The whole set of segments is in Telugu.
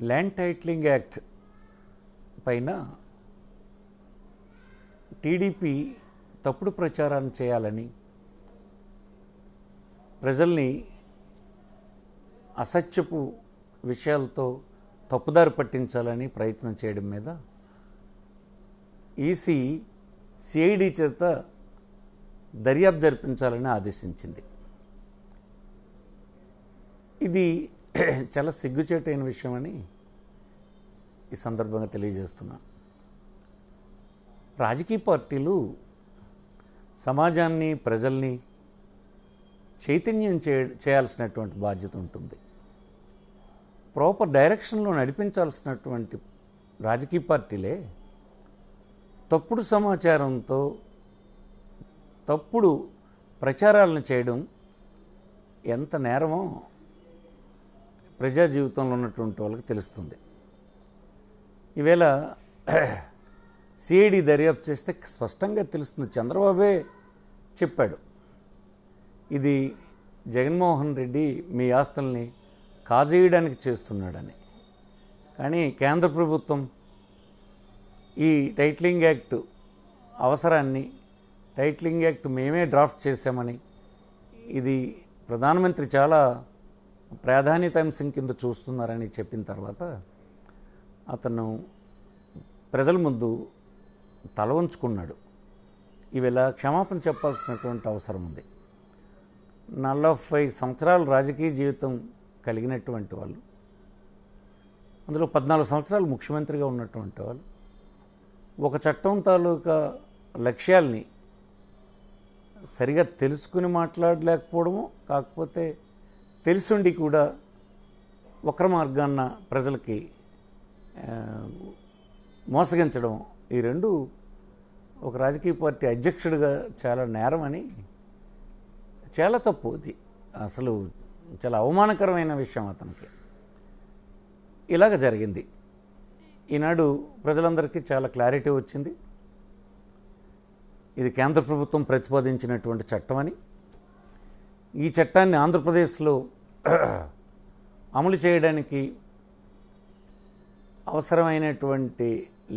ల్యాండ్ టైటిలింగ్ యాక్ట్ పైన టీడీపీ తప్పుడు ప్రచారాన్ని చేయాలని, ప్రజల్ని అసత్యపు విషయాలతో తప్పుదారి పట్టించాలని ప్రయత్నం చేయడం మీద ఈసీ సిఐడి చేత దర్యాప్తు జరిపించాలని ఆదేశించింది. ఇది చాలా సిగ్గుచేటైన విషయం అని ఈ సందర్భంగా తెలియజేస్తున్నాను. రాజకీయ పార్టీలు సమాజాన్ని, ప్రజల్ని చైతన్యం చేయాల్సినటువంటి బాధ్యత ఉంటుంది. ప్రాపర్ డైరెక్షన్లో నడిపించాల్సినటువంటి రాజకీయ పార్టీలే తప్పుడు సమాచారంతో తప్పుడు ప్రచారాలను చేయడం ఎంత నేరమో ప్రజా జీవితంలో ఉన్నటువంటి వాళ్ళకి తెలుస్తుంది. ఈవేళ సిఐడి దర్యాప్తు చేస్తే స్పష్టంగా తెలుస్తుంది. చంద్రబాబే చెప్పాడు, ఇది జగన్మోహన్ రెడ్డి మీ ఆస్తుల్ని కాజేయడానికి చేస్తున్నాడని. కానీ కేంద్ర ప్రభుత్వం ఈ టైటిలింగ్ యాక్ట్ అవసరాన్ని, టైటిలింగ్ యాక్ట్ మేమే డ్రాఫ్ట్ చేశామని, ఇది ప్రధానమంత్రి చాలా ప్రాధాన్యత అంశం కింద చూస్తున్నారని చెప్పిన తర్వాత అతను ప్రజల ముందు తల వంచుకున్నాడు. ఈవేళ క్షమాపణ చెప్పాల్సినటువంటి అవసరం ఉంది. 45 సంవత్సరాల రాజకీయ జీవితం కలిగినటువంటి వాళ్ళు, అందులో 14 సంవత్సరాలు ముఖ్యమంత్రిగా ఉన్నటువంటి వాళ్ళు, ఒక చట్టం తాలూకా లక్ష్యాల్ని సరిగా తెలుసుకుని మాట్లాడలేకపోవడము, కాకపోతే తెలుసుండి కూడా వక్ర మార్గాన్న ప్రజలకి మోసగించడం, ఈ రెండు ఒక రాజకీయ పార్టీ అధ్యక్షుడిగా చాలా నేరమని, చాలా తప్పు. ఇది అసలు చాలా అవమానకరమైన విషయం అతనికి. ఇలాగ జరిగింది. ఈనాడు ప్రజలందరికీ చాలా క్లారిటీ వచ్చింది. ఇది కేంద్ర ప్రభుత్వం ప్రతిపాదించినటువంటి చట్టం అని, ఈ చట్టాన్ని ఆంధ్రప్రదేశ్లో అమలు చేయడానికి అవసరమైనటువంటి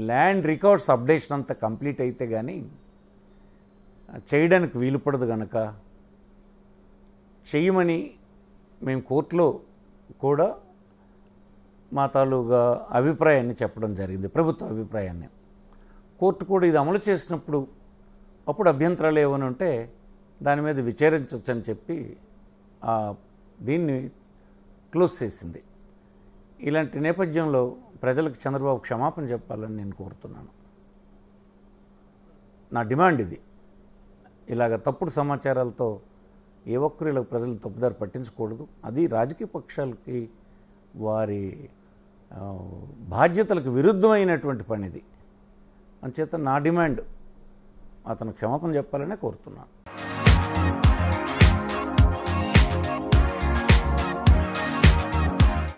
ల్యాండ్ రికార్డ్స్ అప్డేషన్ అంతా కంప్లీట్ అయితే కానీ చేయడానికి వీలు పడదు. కనుక చేయమని మేము కోర్టులో కూడా మా తాలూగా అభిప్రాయాన్ని చెప్పడం జరిగింది, ప్రభుత్వ అభిప్రాయాన్ని. కోర్టు కూడా ఇది అమలు చేసినప్పుడు అప్పుడు అభ్యంతరాలు ఏమని ఉంటే దాని మీద విచారించవచ్చని చెప్పి దీన్ని క్లోజ్ చేసింది. ఇలాంటి నేపథ్యంలో ప్రజలకు చంద్రబాబు క్షమాపణ చెప్పాలని నేను కోరుతున్నాను. నా డిమాండ్ ఇది. ఇలాగ తప్పుడు సమాచారాలతో ఏ ఒక్కరు ఇలా ప్రజలు తప్పుదారి పట్టించకూడదు. అది రాజకీయ పక్షాలకి వారి బాధ్యతలకు విరుద్ధమైనటువంటి పనిది. అంచేత నా డిమాండ్ అతను క్షమాపణ చెప్పాలనే కోరుతున్నాను.